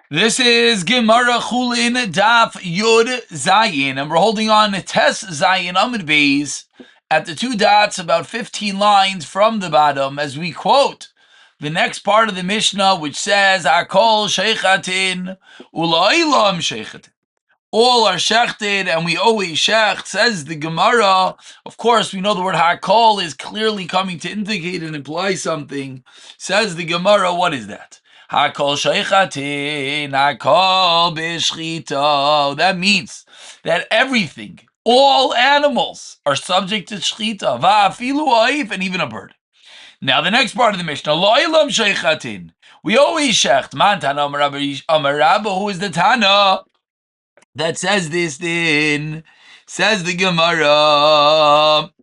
This is Gemara Chulin Daf Yud Zayin, and we're holding on to Tes Zayin Amid Beis at the two dots, about 15 lines from the bottom, as we quote the next part of the Mishnah, which says, Hakol Sheichatin Ulailam Sheichatin. All are shechted, and we always shecht, says the Gemara. Of course, we know the word Hakol is clearly coming to indicate and imply something. Says the Gemara, what is that? Hakol sheichatin, hakol b'shchita. That means that everything, all animals, are subject to shchita. Va'afilu ha'if, and even a bird. Now the next part of the Mishnah, lo'ilam sheichatin. We always shecht. Man tana amar Rabba, who is the Tana that says this? Then says the Gemara,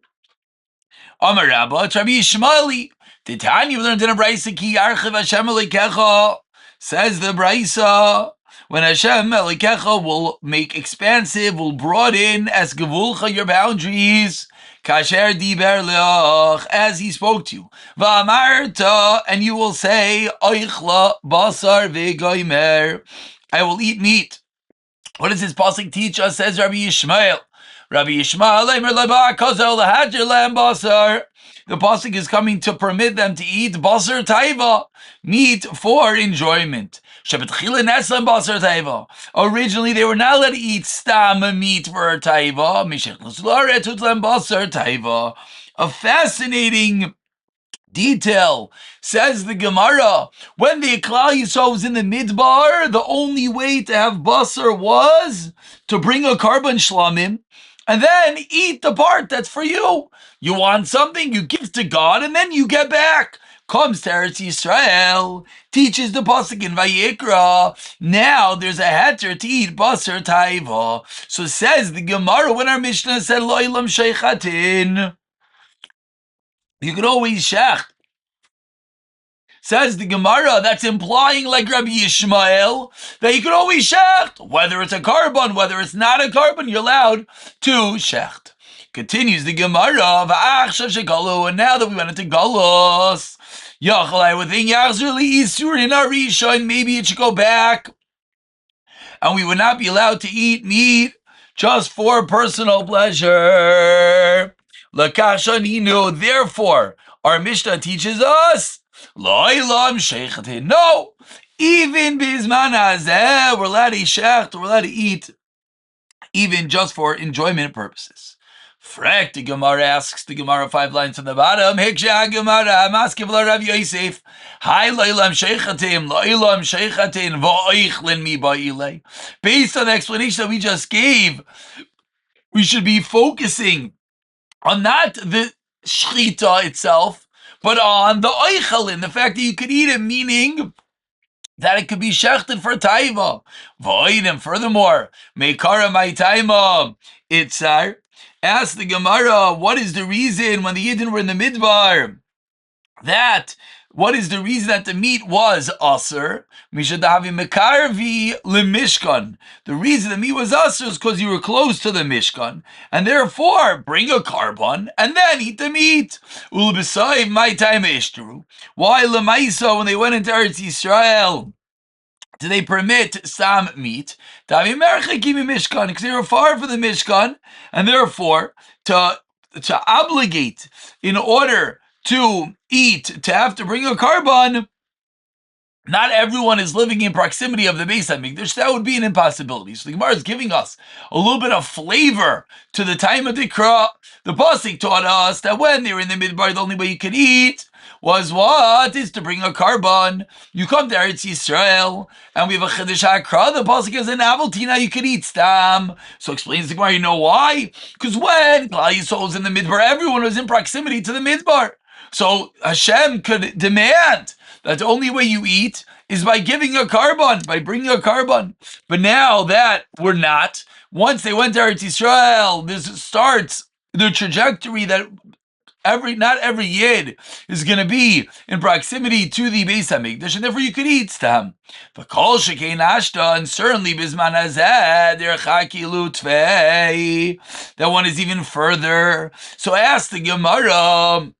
Amar Rabba, Rabbi Yishmaeli. The Tanya we learned in a brisa ki yarchiv Hashem Elokecha. Says the brisa, when Hashem Elokecha will make expansive, will broaden as gevulcha your boundaries, kasher diber leach, as he spoke to you, va'amarta, and you will say, oichla basar ve'goymer, I will eat meat. What does this pasuk teach us? Says Rabbi Yishmael. Rabbi Yishmael, the pasuk is coming to permit them to eat basar taiva, meat for enjoyment. Originally, they were not allowed to eat stam meat for taiva. A fascinating detail, says the Gemara. When the Klal Yisrael was in the Midbar, the only way to have basar was to bring a carbon shlamim and then eat the part that's for you. You want something, you give to God, and then you get back. Comes to Eretz Yisrael, teaches the pasuk in Vayikra. Now there's a heter to eat basar taiva. So says the Gemara, when our Mishnah said lo ilam sheichatin, you could always shech. Says the Gemara, that's implying, like Rabbi Yishmael, that you could always shecht. Whether it's a carbon, whether it's not a carbon, you're allowed to shecht. Continues the Gemara, and now that we went into Galos, Yachalai within Yachzurli Isur in our Rishon, maybe it should go back, and we would not be allowed to eat meat just for personal pleasure. Lakashaninu, therefore, our Mishnah teaches us, no, even bizman hazeh, we're allowed to eat shecht, we're allowed to eat even just for enjoyment purposes. Frek, the Gemara asks the Gemara 5 lines from the bottom. Hiksha Gemara, maskiv la Rav Yosef. Hi lo'ilam sheichatim, lo'ilam sheichatin, va'oichlin mi ba'ilei. Based on the explanation that we just gave, we should be focusing on not the shchita itself, but on the oichlin, the fact that you could eat it, meaning that it could be shechted for taiva. Void, and furthermore, meikara my taima itzar. Ask the Gemara, what is the reason when the Yidden were in the Midbar, what is the reason that the meat was aser? Mishadavi mekarvi lemishkan. The reason the meat was aser is because you were close to the mishkan, and therefore bring a carbon and then eat the meat. Ulbesayv my time ishtru. Why lemaisa, when they went into Eretz Yisrael, do they permit some meat? Because they were far from the Mishkan, and therefore to obligate in order to eat, to have to bring a carbon, not everyone is living in proximity of the Beis HaMikdash. That would be an impossibility. So the Gemara is giving us a little bit of flavor to the time of Dikra. The Pasuk taught us that when they were in the Midbar, the only way you could eat was what? Is to bring a carbon. You come to Eretz Yisrael, and we have a Chedesh HaKra. The Pasuk is a novelty. Now you could eat stam. So explains the Gemara, you know why? Because when Klal Yisrael was in the Midbar, everyone was in proximity to the Midbar. So Hashem could demand that the only way you eat is by giving a carbon, by bringing a carbon. But now that we're not, once they went to Eretz Yisrael, this starts the trajectory that not every Yid is going to be in proximity to the Beis HaMikdash, and therefore you could eat stam. But kol shekein ashta, and certainly bizman hazeh derchakilu tvei, that one is even further. So ask the Gemara,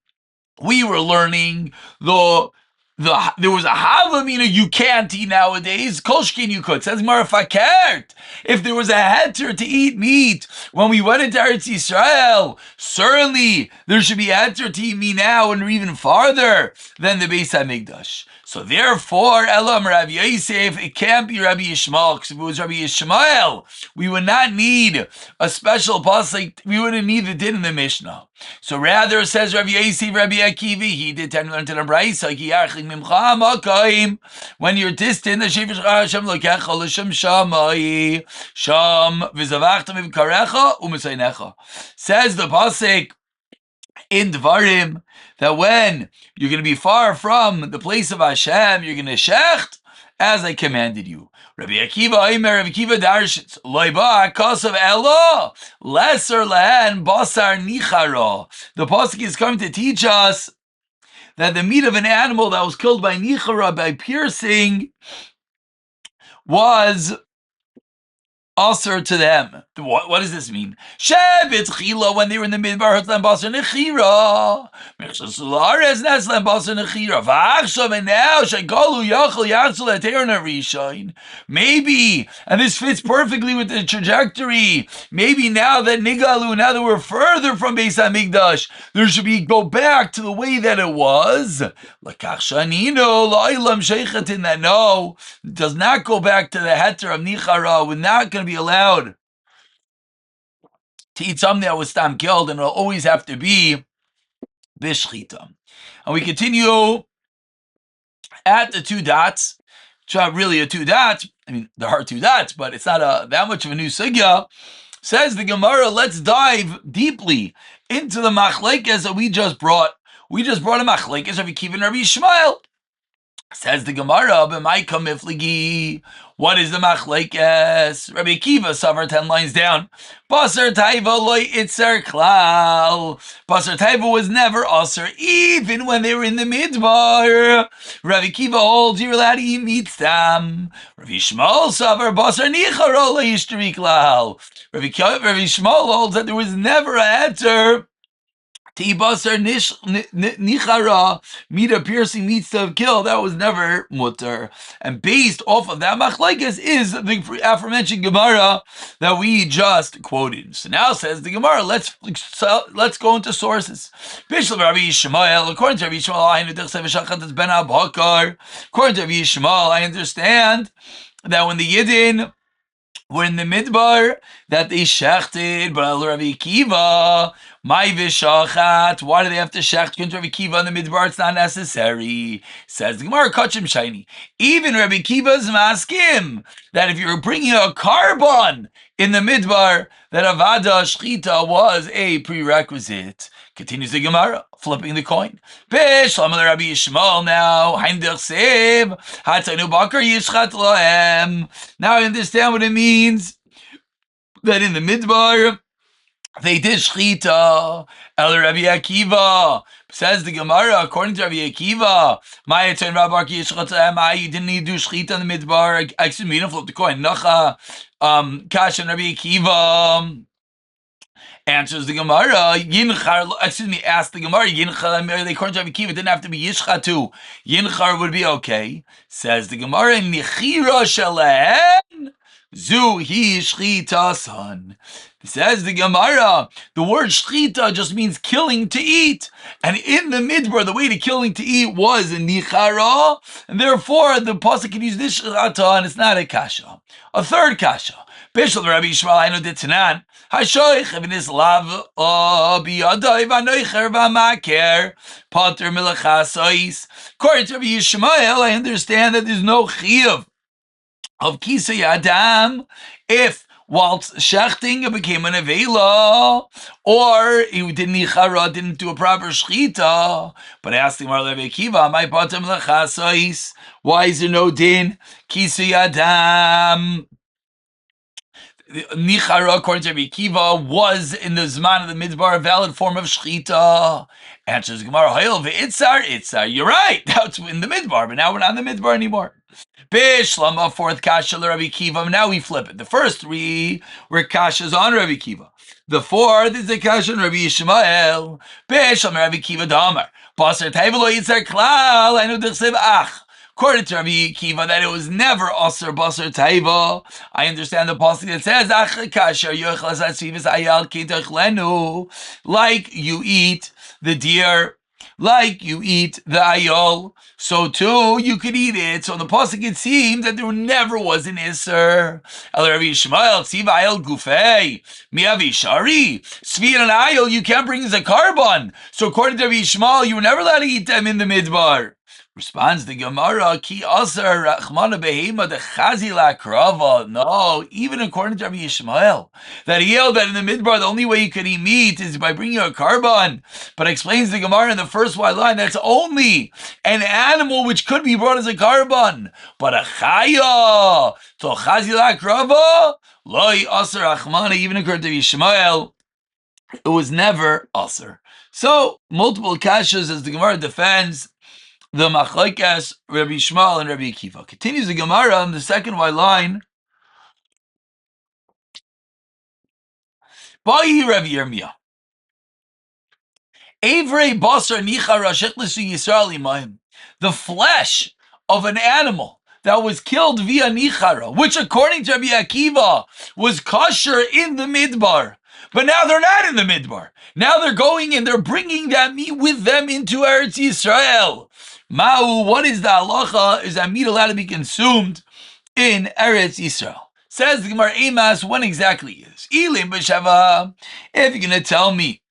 we were learning the there was a havamina you can't eat nowadays. Kolshkin you could. Says Gemara fakert. If there was a heter to eat meat when we went into Eretz Yisrael, certainly there should be a heter to eat meat now, and even farther than the Beis Hamikdash. So therefore, Elam Rabbi Yosef, it can't be Rabbi Yishmael, because if it was Rabbi Yishmael, we would not need a special pasuk. We wouldn't need the din in the Mishnah. So rather, says Rabbi Yosef, Rabbi Akiva, he did tend to learn to the Brayso, when you're distant, the Shevish Hashem lokecha l'shem shamai sham v'zavachta mivkarecha u'mesaynecha. Says the pasuk in Dvarim that when you're going to be far from the place of Hashem, you're going to shecht as I commanded you. Rabbi Akiva, Omer, Rabbi Akiva Darshitz, Loiba, Kasav Elo, Lesser Lehen, Basar Nichara. The pasuk is coming to teach us that the meat of an animal that was killed by Nichara, by piercing, was Aser to them. What does this mean? Shevet Chila, when they were in the midbar, Hutlan Basar Nechira. Mechsasulares Neslan Basar Nechira. Vachshav, and now Shagalu Yachal Yachsal Eterna Rishain. Maybe, and this fits perfectly with the trajectory. Maybe now that Nigalu, now that we're further from Beis Hamikdash, there should be go back to the way that it was. Lakach Shanino Lailam Sheikhatin, that no, does not go back to the heter of Nichara. We're not going to be allowed to eat something that was stam killed, and it'll always have to be bishchita. And we continue at the two dots. It's not really a two dots. I mean, there are two dots, but it's not that much of a new sugya. Says the Gemara, let's dive deeply into the machlekes that we just brought. We just brought a machlekes of Akiva and Rabbi Yishmael. Says the Gemara, b'maika mifligi. What is the machlekes? Rabbi Akiva, suffer 10 lines down. Basar taiva loy itzer klal. Basar taiva was never aser, even when they were in the midbar. Rabbi Akiva holds you're allowed to eat meat stam. Rabbi Yishmael suffer basar nichara loy ishtri klal. Rabbi Yishmael holds that there was never a heter Tibasar nichara, meat of piercing meats to have killed, that was never mutter. And based off of that machlekes is the aforementioned Gemara that we just quoted. So now says the Gemara, let's go into sources. Bishlam Rabbi Yishmael, according to Rabbi Yishmael, according to Rabbi Yishmael, I understand that when the Yidden were in the midbar, that they shechted, but Rabbi Akiva, my v'shachat, why do they have to shecht? Couldn't Rabbi Akiva in the midbar? It's not necessary. Says the Gemara, kachim shiny. Even Rabbi Akiva's maskim that if you're bringing a carbon in the midbar, that avada shchita was a prerequisite. Continues the Gemara, flipping the coin. Bish, Rabbi Yishmael now. Heimdech sev, hatanu bakar yishchat lohem. Now I understand what it means that in the midbar they did shchita. El Rabbi Akiva says the Gemara, according to Rabbi Akiva, you didn't need to do shchita in the midbar. Excuse me, you don't flip the coin. Nacha, Kash and Rabbi Akiva. Answers the Gemara, ask the Gemara, Yinchar, according to Rabbi Akiva, it didn't have to be Yishchatu. Yinchar would be okay. Says the Gemara, Nichira Shalahen, Zu Hi Shchita Son. Says the Gemara, the word shchita just means killing to eat. And in the midbar, the way to killing to eat was nichara, and therefore the pasuk can use this shchata, and it's not a kasha. A third kasha. Bishul Rabbi Yishmael, I know Ditzanan. Hashoich v'nis lav biyadai v'anoicher v'maker pater milachasais. According to Rabbi Yishmael, I understand that there's no chiyuv of kisei adam if whilst shechting it became an avela, or he didn't do a proper shchita. But I asked him, Rabbi Akiva, my pater milachasais, why is there no din kisei adam? Nichara, according to Rabbi Akiva, was in the Zman of the Midbar a valid form of Shechita. Answers Gemara, Hayil Itzar. You're right. That's in the Midbar, but now we're not in the Midbar anymore. Bishlama, fourth kasha Rabbi Akiva. Now we flip it. The first three were kashas on Rabbi Akiva. The fourth is the kasha on Rabbi Yishmael. Bishlama Rabbi Akiva Damar. Basar Tevelo Yitzar Klal. I know Dichsev Ach. According to Rabbi Akiva, that it was never Aser Basar Taiva. I understand the passage that says, like you eat the deer, like you eat the ayol, so too you could eat it. So the pasuk, it seems that there never was an Isser. El Rabbi Yishmael, Tziva ayol gufei, miavi shari. Svir and ayol you can't bring as a carbon. So according to Rabbi Yishmael, you were never allowed to eat them in the midbar. Responds the Gemara, Ki Aser Rachmana Behema de Chazila Krava. No, even according to Rabbi Yishmael, that he held that in the midbar the only way you could eat meat is by bringing a carbon. But explains the Gemara in the first white line, that's only an animal which could be brought as a carbon. But a chaya, to Chazila Krava, Loi Aser Rachmana, even according to Yishmael, it was never Aser. So, multiple kashas as the Gemara defends the Machlokes, Rabbi Yishmael and Rabbi Akiva. Continues the Gemara in the second white line. Ba'i Rabbi Yirmiyah. Evrei basar nichara shechlesu Yisrael imayim. The flesh of an animal that was killed via nichara, which according to Rabbi Akiva was kosher in the midbar. But now they're not in the midbar. Now they're going and they're bringing that meat with them into Eretz Yisrael. Ma'u, what is the halacha? Is that meat allowed to be consumed in Eretz Yisrael? Says the Gemara, Emas, when exactly is? Ilim b'shava. If you're going to tell me,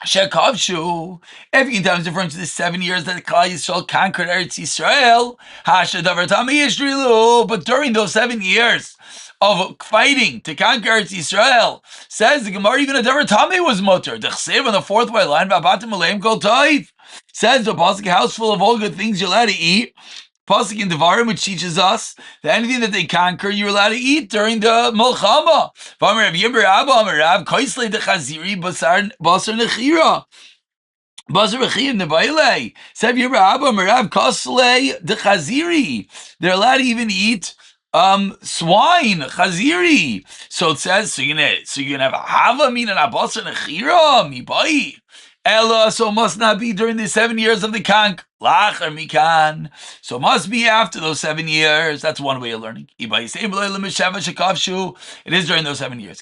Shekavshu, if you can tell me referring to the 7 years that Klal Yisrael conquered Eretz Yisrael, Hashadavar Tami Yishrilu, but during those 7 years of fighting to conquer Eretz Yisrael, says the Gemara, even a Davar Tami was mutter. The Chsev on the fourth white line, Vabatim Aleim Kol Toiv. Says the pasuk, a house full of all good things you're allowed to eat. Pasuk in Devarim, which teaches us that anything that they conquer, you're allowed to eat during the Milchama. V'amar Rav Yibber Abba Amar Rav Koisle de Chaziri Basar Nechira. Basar Nechira Nebaile. Said Yibber Abba Amar Rav Koisle de Chaziri. They're allowed to even eat swine, chaziri. So it says, so you're gonna have a hava min and a basar nechira mibai. Ella, so must not be during the 7 years of the kank. Lacher mikan. So must be after those 7 years. That's one way of learning. It is during those 7 years.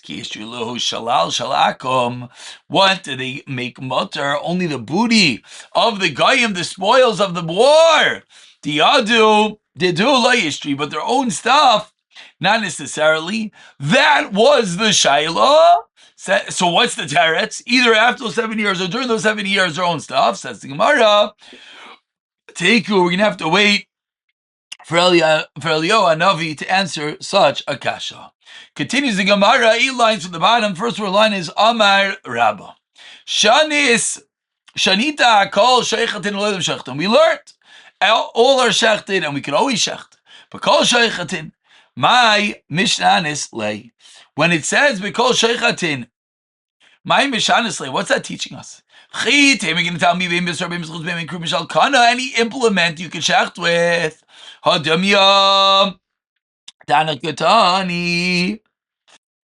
What did they make mutter? Only the booty of the goyim, the spoils of the war. They do layistri, but their own stuff, not necessarily. That was the shayla. So what's the teretz? Either after those 7 years or during those 7 years, their own stuff. Says the Gemara, Teiku, we're going to have to wait for Eliyahu Hanavi to answer such a kasha. Continues the Gemara, 8 lines from the bottom. First line is Amar Rabba. Shanita kol sheichatin loyim shechtim. We learned all our shechtin, and we can always shecht. But kol sheichatin, my mishnanis lay. When it says "B'kol sheichatin," my mishanisle, what's that teaching us? Any implement you can shecht with. Hadamya Danakatani.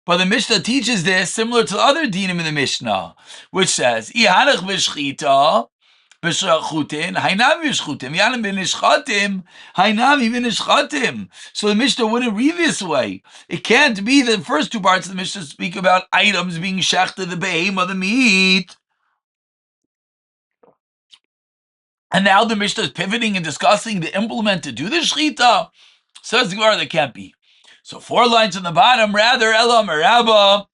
But the Mishnah teaches this similar to the other dinim in the Mishnah, which says Ihanach v'shchita b'shchutim, hainam v'shchutim, yanam v'nishchatim, hainam v'nishchatim. So the Mishnah wouldn't read this way. It can't be the first two parts of the Mishnah speak about items being shechted, the behema, the meat. And now the Mishnah is pivoting and discussing the implement to do the shchita. Says the Gemara, that can't be. So 4 lines on the bottom, rather, Elam Rabba,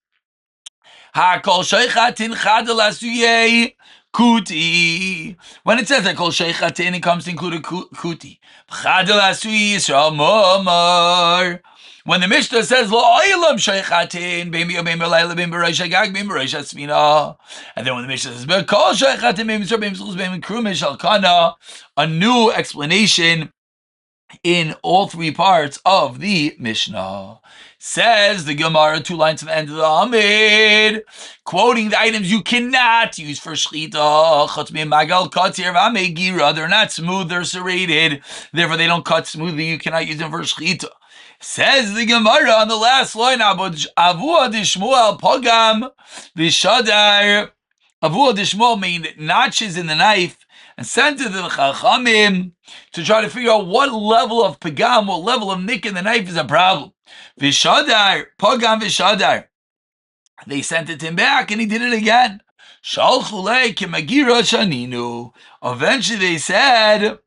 HaKol Sheichatin Chadalasuyeh Kuti. When it says that Kol Sheichatin, it comes to include a Kuti. Chadalasuyeh Yisrael Momar. When the Mishnah says Lo Oilam Sheichatin, Beim Yom Layla Beim Bereisha Gag Beim Bereisha Smina, and then when the Mishnah says Kol Sheichatin Beim Yisrael Beim Zchus Beim Krumish Alkana, a new explanation in all three parts of the Mishnah. Says the Gemara, 2 lines to the end of the Amid, quoting the items you cannot use for Shechita. Chutz magal katzir v'amegira. They're not smooth, they're serrated. Therefore, they don't cut smoothly. You cannot use them for Shechita. Says the Gemara on the last line, Avua dishmuel pogam v'shadar. Avua dishmuel made notches in the knife and sent it to the Chachamim to try to figure out what level of pagam, what level of nick in the knife is a problem. Vishadar, pagam vishadar. They sent it to him back and he did it again. Shalchulei kimagira shaninu. Eventually they said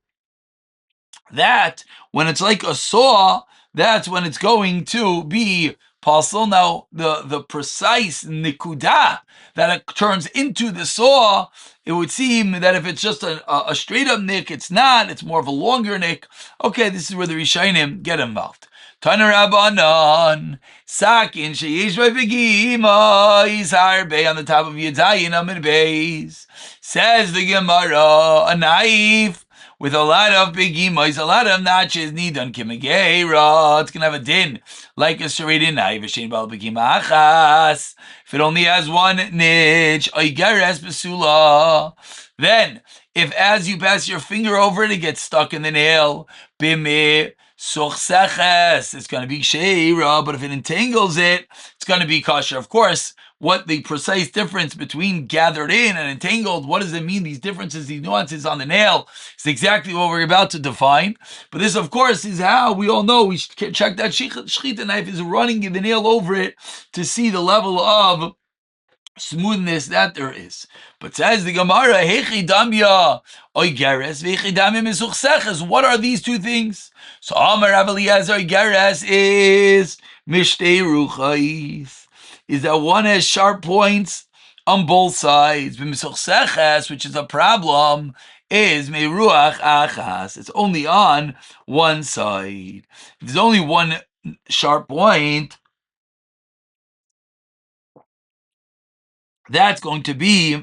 that when it's like a saw, that's when it's going to be possible. Now, the precise nikudah that it turns into the saw, it would seem that if it's just a straight up nick, it's not. It's more of a longer nick. Okay, this is where the Rishonim get involved. Tana Rabbanan, Sakin sheyesh b'vigima harbe on the top of Yadayin Amid Beis. Says the Gemara, a knife with a lot of begimos, a lot of notches, nidan kimegeira. It's gonna have a din like a serrated knife. If it only has one niche, oigeres besula. Then, if as you pass your finger over it, it gets stuck in the nail, bime suchseches, it's going to be sheira. But if it entangles it, it's going to be kosher. Of course, what the precise difference between gathered in and entangled, what does it mean, these differences, these nuances on the nail, is exactly what we're about to define. But this, of course, is how we all know we should check that shechita knife is running the nail over it to see the level of smoothness that there is. But says the Gemara, Hechi damya oigeres vechi damya misuchseches. What are these two things? So Amar Rav Eliezer oigeres is mishtei ruchais, is that one has sharp points on both sides. B'misuchseches, which is a problem, is meruach achas. It's only on one side. If there's only one sharp point, that's going to be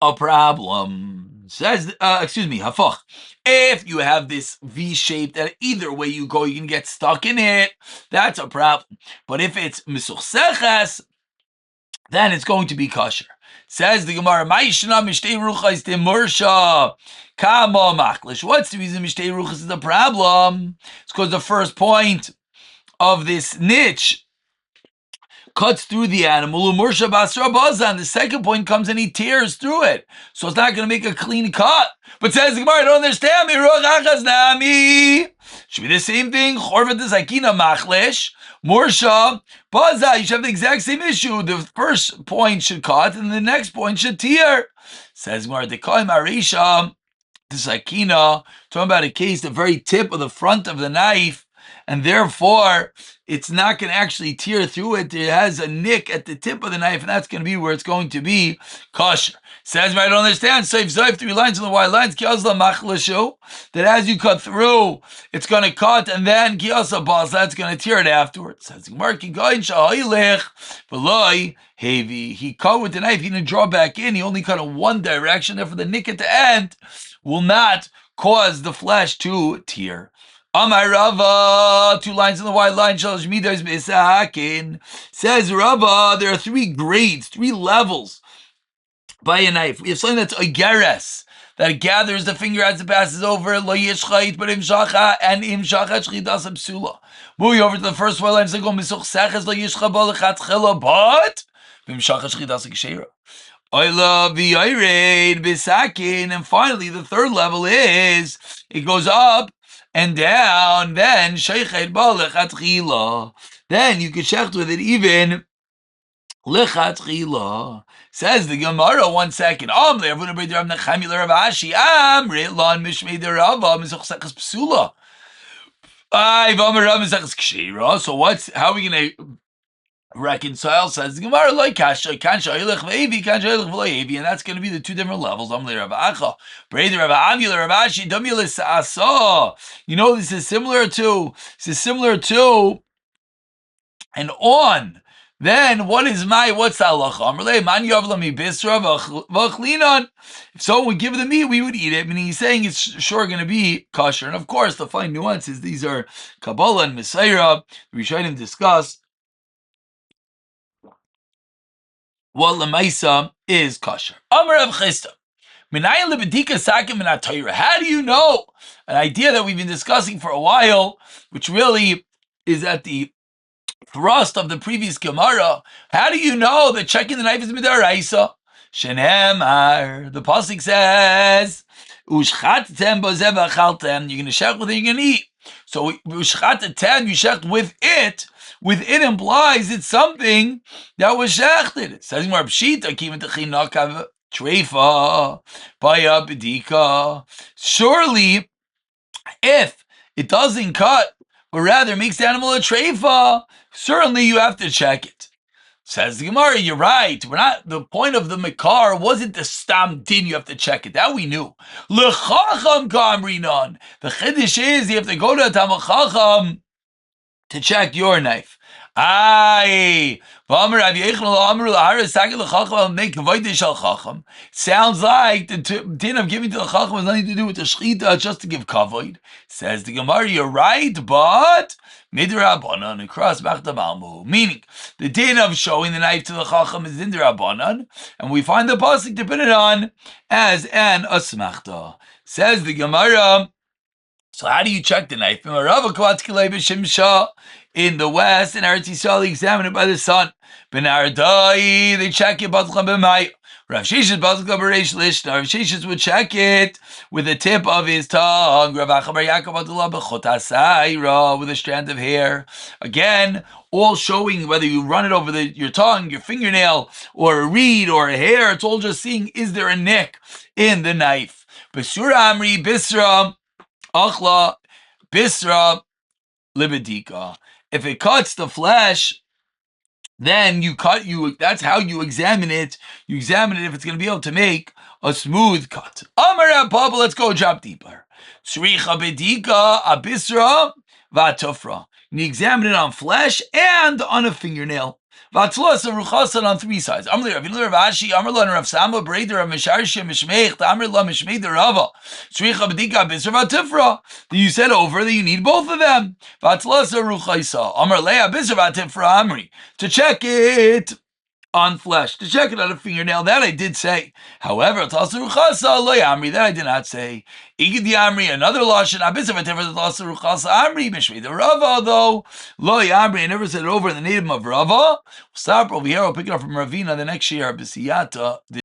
a problem. Says, hafach. If you have this V shape that either way you go, you can get stuck in it, that's a problem. But if it's misuchseches, then it's going to be kosher. Says the Gemara, Ma'ishna mishtei ruchas demursha kama machlish. What's the reason mishtei ruchas is a problem? It's because the first point of this niche cuts through the animal, and the second point comes and he tears through it. So it's not going to make a clean cut. But says the Gemara, I don't understand. Should be the same thing. Chorvat the Zakina Machlesh, Morsha, Baza. You should have the exact same issue. The first point should cut and the next point should tear. Says Gemara, they call him Arisha, the Zakina, talking about a case, the very tip of the front of the knife, and therefore it's not going to actually tear through it. It has a nick at the tip of the knife, and that's going to be where it's going to be kosher. Says, I don't understand. Saif 3 lines on the white lines. That as you cut through, it's going to cut, and then that's going to tear it afterwards. Says, he cut with the knife. He didn't draw back in. He only cut in one direction. Therefore, the nick at the end will not cause the flesh to tear. Amar Rava, 2 lines on the white line, Shalosh Midas Besakin. Says Rava, there are 3 grades, 3 levels by a knife. We have something that's oigeres, that gathers the finger as it passes over, lo yishchait, but imshacha, and imshacha shchidas psula. Moving over to the first white line, so go misuchseches, lo yishcha ba lechatchila, but imshacha shchidas ksheira. Oila v'yoyred besakin, and finally the third level is, it goes up and down, then sheichet ba lechatchila. Then you can shecht with it even lechatchila. Says the Gemara, 1 second. So how are we going to reconcile? Says the Gemara, like kasha, kansha oilech v'evi, kansha oilech v'lo, and that's going to be the 2 different levels. You know, this is similar to, and on then what's the halacha? If someone would give the meat, we would eat it. Meaning he's saying it's sure going to be kosher. And of course, the fine nuance is these are Kabbalah and Messiah. The Rishonim discuss what lemaisa is kosher. Amar Rav Chisda. How do you know? An idea that we've been discussing for a while, which really is at the thrust of the previous Gemara. How do you know that checking the knife is midaraisa? Shenemar, the pasuk says, "Ushchatem bozeh v'achaltem." You're going to shecht with it, you're going to eat. So ushchatem, you shecht with it. With it implies it's something that was shechted. It says more pshita kiven techinakav treifa baya bedika. Surely, if it doesn't cut, but rather makes the animal a treifa, certainly you have to check it. Says the Gemara, you're right. The point of the Makar wasn't the stam din, you have to check it. That we knew. L'chacham kamrinon. The chiddush is you have to go to a Talmid Chacham to check your knife. Sounds like the din of giving to the Chacham has nothing to do with the shechita, just to give kavod. Says the Gemara, you're right, but midrabanan across bachtabalmu. Meaning, the din of showing the knife to the Chacham is midrabanan, and we find the pasuk to put it on as an asmachta. Says the Gemara. So how do you check the knife? In the West, in Eretz Yisrael, they examine it by the sun. They check it. Rav Shishis would check it with the tip of his tongue. With a strand of hair. Again, all showing whether you run it over your tongue, your fingernail, or a reed, or a hair. It's all just seeing, is there a nick in the knife? Basura Amri Bisra Achla Bisra Libedika. If it cuts the flesh, then that's how you examine it. You examine it if it's going to be able to make a smooth cut. Amar Papa, let's go drop deeper. Tzricha bedika abisra vatufra. You examine it on flesh and on a fingernail. Vatlas ruchasan on three sides. Amr Rav Ashi, Amr Lan Rav Sama, Breder Rav Misharshim Mishmeich, Amr La Mishmeich Rava. Tzricha bedika abisra vatufra. You said over that you need both of them. Vatlas ruchaisa. Amr Lea abisra vatufra Amri. To check it on flesh, to check it on a fingernail, that I did say. However, that I did not say. Another lashon, though lo yamri, I never said it over in the name of Rava. We'll stop over here. I'll pick it up from Ravina the next year.